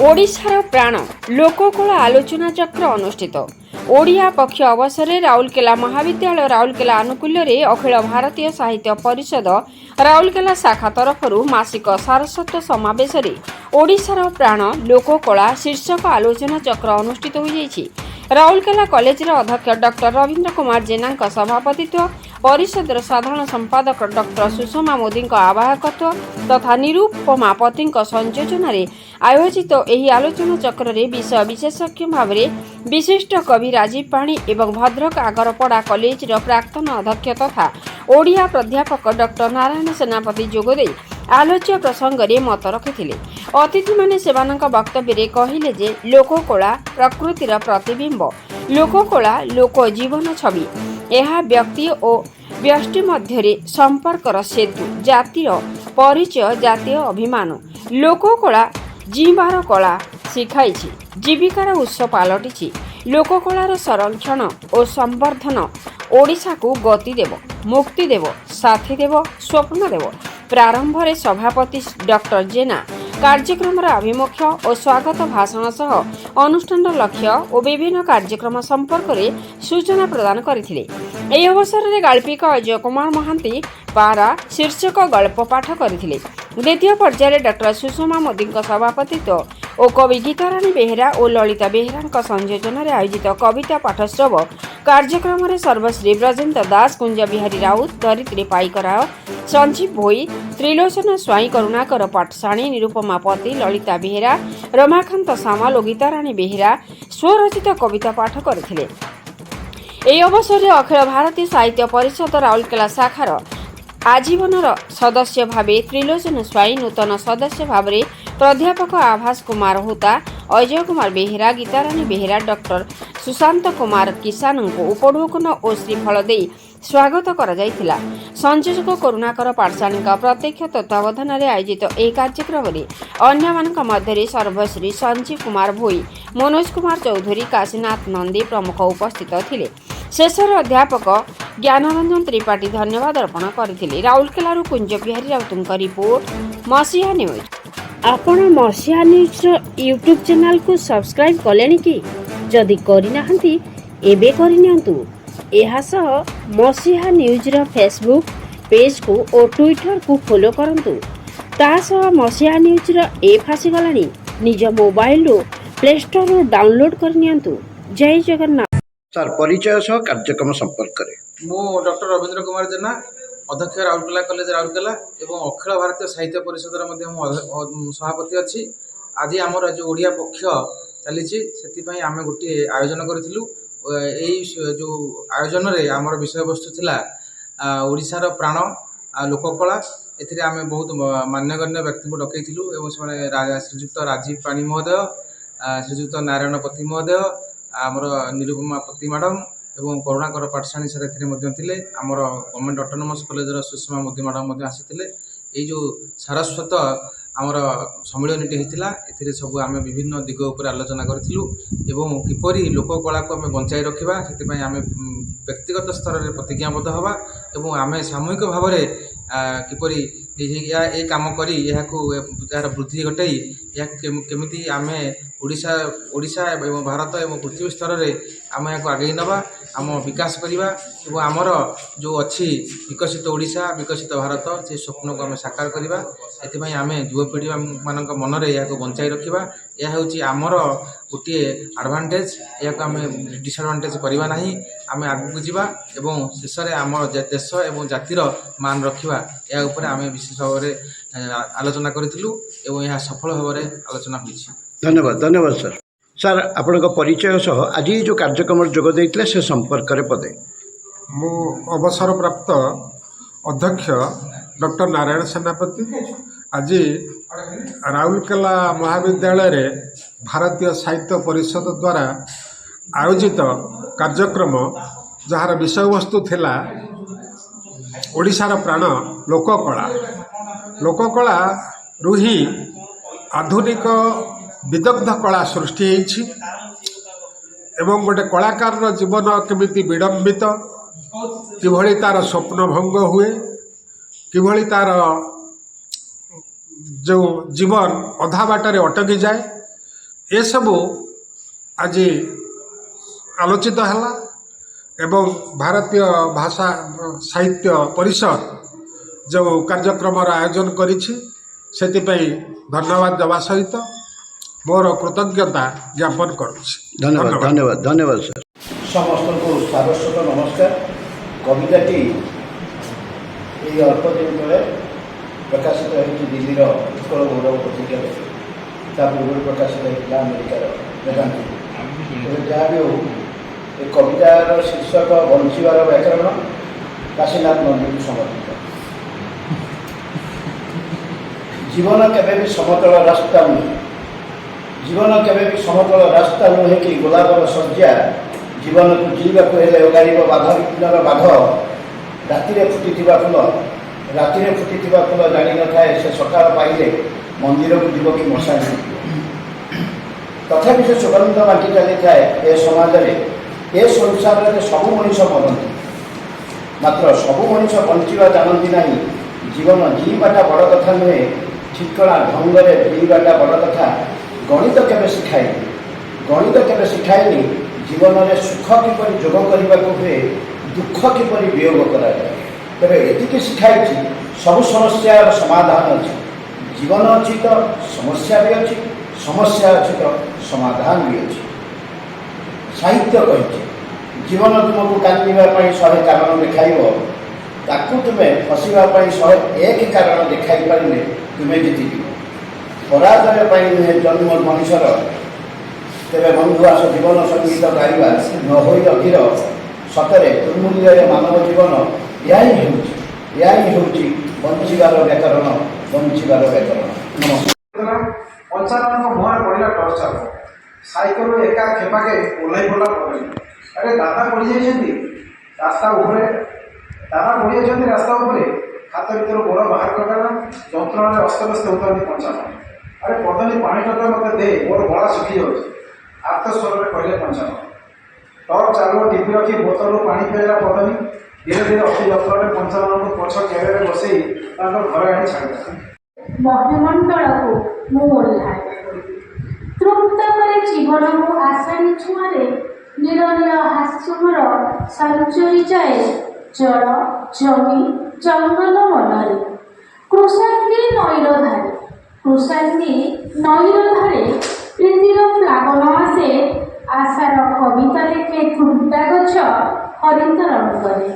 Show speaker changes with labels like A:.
A: ओडिशार प्राण लोककला आलोचना चक्र अनुष्ठित ओडिया पक्ष अवसर राउरकेला महाविद्यालय राउरकेला आनुकूल्य अखिल भारतीय साहित्य परिषद राउरकेला शाखा तरफ मासिक सारस्वत समावेश ओडिशार प्राण लोककला शीर्षक आलोचना चक्र अनुष्ठित हो राउरकेला कॉलेज अध्यक्ष डॉक्टर रवींद्र कुमार जेना सभापतित्व परिषद साधारण संपादक डॉक्टर सुषमा मोदी आवाहकत्व तथा निरुपमा पति संयोजन आयोजित यह आलोचना चक्र विषय विशेषज्ञ भाव विशिष्ट कवि राजीव पाणी एवं भद्रक आगरपड़ा कॉलेज प्राक्तन अध्यक्ष तथा ओडिया प्राध्यापक डॉक्टर नारायण सेनापति जोगदे आलोच्य प्रसंग में मत रखिथिले। अतिथि माने सेमानक वक्तव्य कहले जे लोककला प्रकृतिर प्रतिबिंब, लोककला लोक जीवन छवि, यह व्यक्ति और व्यष्टि मध्य संपर्कर सेतु, जातिर परिचय, जातीय अभिमान। लोककला जीवार कला शिखाई, जीविकार उत्स पलटि। लोककलार संरक्षण और संवर्धन ओडिशा को गति देव, मुक्ति देव, साथी देव, स्वप्न देव। प्रारंभ में सभापति डॉक्टर जेना कार्यक्रम आभिमुख्य और स्वागत भाषण सह अनुष्ठान लक्ष्य और विभिन्न कार्यक्रम संपर्क में सूचना प्रदान करथिले। एही अवसर में गाल्पिक अजय कुमार महांती पारा शीर्षक गल्प पाठ करथिले। द्वितीय पर्याय डॉक्टर सुषमा मोदी सभापतित्व और कवि गीताराणी बेहेरा और ललिता बेहेरा संयोजन आयोजित कविता पाठोत्सव कार्यक्रम में सर्वश्री ब्रजेन्द्र दास, कुंज बिहारी राउत, धरित्री पाइकराव, संजीव भोई, त्रिलोचन स्वाई, करुणाकर पाटसाणी, निरुपमा पति, ललिता बेहेरा, रमाकांत सामल और गीताराणी बेहेरा स्वरचित कविता पाठ करथिले। एही अवसर में अखिल भारतीय साहित्य परिषद राउरकेला शाखार आजीवन सदस्य भावे त्रिलोचन स्वाई, नूतन सदस्य भावे प्राध्यापक आभास कुमार होता, अजय कुमार बेहेरा, गीताराणी बेहेरा, डॉक्टर सुशांत कुमार किसान को उपढौकन और श्रीफल दे स्वागत कराଯାଇଥିଲା। संयोजक करुणाकर पाठशाणी प्रत्यक्ष तत्वावधान आयोजित एक कार्यक्रम में अन्य मध्य सर्वश्री संजीव कुमार भोई, मनोज कुमार चौधरी, काशीनाथ नंदी प्रमुख उपस्थित थिले। शेषर अध्यापक ज्ञानरंजन त्रिपाठी धन्यवाद अर्पण करथिले। राउरकेला कुंज बिहारी राउतଙ୍କ रिपोर्ट मसीहा न्यूज। आपण मसीहा न्यूज यूट्यूब चैनल को सब्सक्राइब कलेनी कि जदि करिनाहंती एबे करिनियंतु। एहा सह मसीहा न्यूज रो फेसबुक पेज को और ट्विटर को फॉलो करंतु। ता सह मसीहा न्यूज रो ऐप आसीगलानी, निज मोबाइल रो प्ले स्टोर रो डाउनलोड करनियंतु। जय जगन्नाथ।
B: सर परिचय सह कार्यक्रम संपर्क करे
C: मु डॉक्टर रवींद्र कुमार जेना अध्यक्ष राउरकेला कॉलेज राउरकेला एवं अखिल भारतीय साहित्य परिषद सभापति अच्छी। आज आमर जो ओडिया पक्ष चली आम गोटे आयोजन करूँ। जो आयोजन रे आमर विषय वस्तु थिला ओडिशार प्राण लोककला। एथिरे आमे बहुत मान्यगण्य व्यक्ति को डकैथिलु एवं श्रीजुक्त राजीव पाणी महोदय, श्रीजुक्त नारायण पति महोदय, आमर निरुपमा पति मैडम एवं करुणाकर पाठशाणी सर थिले। आमर government autonomous college Sushma Modi madam आसीथिले। ये जो सारस्वत आमर सम्मिलनीटी होता ए सब आम विभिन्न दिग उपर आलोचना करूँ एवं किपरि लोककला को आम बंचाई रखा से आम व्यक्तिगत स्तर में प्रतिज्ञाबद्ध हवा एवं आम सामूहिक भाव में किपरि ये काम करी यार वृद्धि घटाई केमिति आम ओडिशा एवं भारत एवं पृथ्वी स्तर में आम या आगे नवा आम विकास करवा एवं आमर जो अच्छी विकसित ओडिशा विकसित भारत से स्वप्न को आम साकार करवा। एथि आम युवपीढ़ी मान मन में या बंचाई रखा। यह हूँ आमर गोटे एडवांटेज, या आम डिसएडवांटेज करवा ना। आम आगू जावा एवं शेष में आम देश एवं जातिर मान रखा या आम विशेष भाव में आलोचना करूँ एवं यह सफल भाव में आलोचना हुई।
B: धन्यवाद। धन्यवाद सर। सर आपण परिचय सह आज जो कार्यक्रम जोग देते से संपर्क में पदे।
D: मु अवसर प्राप्त अध्यक्ष डॉक्टर नारायण सेनापति आज राउरकेला महाविद्यालय रे भारतीय साहित्य परिषद द्वारा आयोजित कार्यक्रम जार विषय वस्तु थिला ओडिशार प्राण लोककला। लोककला रुही आधुनिक विदग्ध कला सृष्टि होइछि एवं गोटे कलाकार जीवन केमिति विडंबित, किभଳି तार स्वप्न भंग हुए, किभଳି तार जो जीवन अधा बाटर अटकी जाए ଏସବୁ ଆଜି ଆଲୋଚିତ ହେଲା ଏବଂ ଭାରତୀୟ ଭାଷା ସାହିତ୍ୟ ପରିଷଦ ଯେଉଁ କାର୍ଯ୍ୟକ୍ରମର ଆୟୋଜନ କରିଛି ସେଥିପାଇଁ ଧନ୍ୟବାଦ ଦେବା ସହିତ ମୋର କୃତଜ୍ଞତା ଜ୍ଞାପନ କରୁଛି।
B: ଧନ୍ୟବାଦ ଧନ୍ୟବାଦ ଧନ୍ୟବାଦ ସାର୍। ସମସ୍ତଙ୍କୁ ସାରସ୍ୱତ ନମସ୍କାର। କବିତାଟି এই অল্প দিন তଳେ ପ୍ରକାଶିତ ହୋଇଛି ଦିଲ୍ଲୀର ଉତ୍କଳ ଗୌରବ ପତ୍ରିକାରେ। ତା ପୂର୍ବରୁ ପ୍ରକାଶିତ ହୋଇଥିଲା ଆମେରିକାର ବେଦାନ୍ତି। ତେବେ ଯାହା ବି ହେଉ ଏ କବିତାର ଶୀର୍ଷକ ବଞ୍ଚିବାର ବ୍ୟାକରଣ କାଶୀନାଥ ନନ୍ଦୀଙ୍କୁ ସମର୍ପିତ। ଜୀବନ କେବେ ବି ସମତଳ ରାସ୍ତା ନୁହେଁ, ଜୀବନ କେବେ ବି ସମତଳ ରାସ୍ତା ନୁହେଁ କି ଗୋଲାପର ଶଯ୍ୟା। ଜୀବନକୁ ଜିଇବାକୁ ହେଲେ ଓଗାଳିବ ବାଘ ବିଘ୍ନର ବାଘ। ରାତିରେ ଫୁଟିଥିବା ଫୁଲ, ରାତିରେ ଫୁଟିଥିବା ଫୁଲ ଜାଣିନଥାଏ ସେ ସକାଳ ପାଇଲେ ମନ୍ଦିରକୁ ଯିବ କି ମଶାଣି। ତଥାପି ସେ ସୁଗନ୍ଧ ବାଣ୍ଟି ଚାଲିଥାଏ ଏ ସମାଜରେ। ଏ ସଂସାରରେ ସବୁ ମଣିଷ ମରନ୍ତି, ମାତ୍ର ସବୁ ମଣିଷ ବଞ୍ଚିବା ଜାଣନ୍ତି ନାହିଁ। ଜୀବନ ଜିଇବାଟା ବଡ଼ କଥା ନୁହେଁ, ଠିକଣା ଢଙ୍ଗରେ ଜିଇବାଟା ବଡ଼ କଥା। ଗଣିତ କେବେ ଶିଖାଇନି, ଗଣିତ କେବେ ଶିଖାଇନି ଜୀବନରେ ସୁଖ କିପରି ଯୋଗ କରିବାକୁ ହୁଏ, ଦୁଃଖ କିପରି ବିୟୋଗ କରାଯାଏ। ତେବେ ଏତିକି ଶିଖାଇଛି ସବୁ ସମସ୍ୟାର ସମାଧାନ ଅଛି। ଜୀବନ ଅଛି ତ ସମସ୍ୟା ବି ଅଛି, ସମସ୍ୟା ଅଛି ତ ସମାଧାନ ବି ଅଛି। ସାହିତ୍ୟ କହିଛି ଜୀବନ ତୁମକୁ କାନ୍ଦିବା ପାଇଁ 100 କାରଣ ଦେଖାଇବ, ତାକୁ ତୁମେ ହସିବା ପାଇଁ 101 କାରଣ ଦେଖାଇ ପାରିଲେ ତୁମେ ଜିତିଯିବ। ପରାଜୟ ପାଇଁ ନୁହେଁ ଜନ୍ମ ମଣିଷର। ତେବେ ବନ୍ଧୁ ଆସ ଜୀବନ ସଙ୍ଗୀତ ଗାଇବା, ନ ହୋଇ ଅଧୀର। ସତରେ ଦୁର୍ମୂଲ୍ୟରେ ମାନବ ଜୀବନ ଏହା ହିଁ ହେଉଛି ବଞ୍ଚିବାର ବ୍ୟାକରଣ, ବଞ୍ଚିବାର ବ୍ୟାକରଣ। ନମସ୍କାର।
C: 55 ମୁହଁରେ ପଡ଼ିଲା ଟର୍ଚ୍ଚ ଆଲୋକ। ସାଇକେଲରୁ ଏକା ଖେପାକେ ଓହ୍ଲାଇ ପଡ଼ିଲା ପଡ଼ିଲି। ଆରେ ଦାଦା ପଡ଼ିଯାଇଛନ୍ତି ରାସ୍ତା ଉପରେ, ଦାଦା ପଡ଼ିଯାଇଛନ୍ତି ରାସ୍ତା ଉପରେ। ହାତ ଭିତରୁ ଗୋଡ଼ ବାହାର କରିଦେଲା। ଯନ୍ତ୍ରଣାରେ ଅସ୍ତବ୍ୟସ୍ତ ହେଉଛନ୍ତି 55। ଆରେ ପଦନୀ ପାଣି ଟୋପା ମୋତେ ଦେ, ମୋର ଗଳା ଶୁଖିଯାଉଛି। ଆର୍ତ୍ତ ସ୍ୱରରେ କହିଲେ 55। ଟର୍ଚ୍ଚ ଆଲୁଅ ଟିପି ରଖି ବୋତଲରୁ ପାଣି ପିଆଇଲା ପଦନୀ। ଧୀରେ ଧୀରେ ଅତି ଯତ୍ନରେ 55ଙ୍କୁ ପଛ କେବେରେ ବସେଇ ତାଙ୍କ ଘରେ ଆଣି ଛାଡ଼ିଦେଲା।
E: ମହାମଣ୍ଡଳକୁ ମୁଁ ଓହ୍ଲାଏ। ତୃପ୍ତ କରି ଜୀବନକୁ ଆଷାଢ଼ୀ ଛୁଆଁରେ ନୀଳ ନୀଳ ହାସ୍ୟମର ସଞ୍ଚରି ଯାଏ ଜଳ ଜମି ଜଙ୍ଗଲ ମନରେ। କୃଷାଙ୍ଗୀ ନଈର ଧାରେ, କୃଷାଙ୍ଗୀ ନଈର ଧାରେ ପ୍ରୀତିର ପ୍ଲାବନ ଆସେ। ଆଶାର କବିତା ଲେଖେ ଥୁଣ୍ଟା ଗଛ ହରିତ ରଙ୍ଗରେ।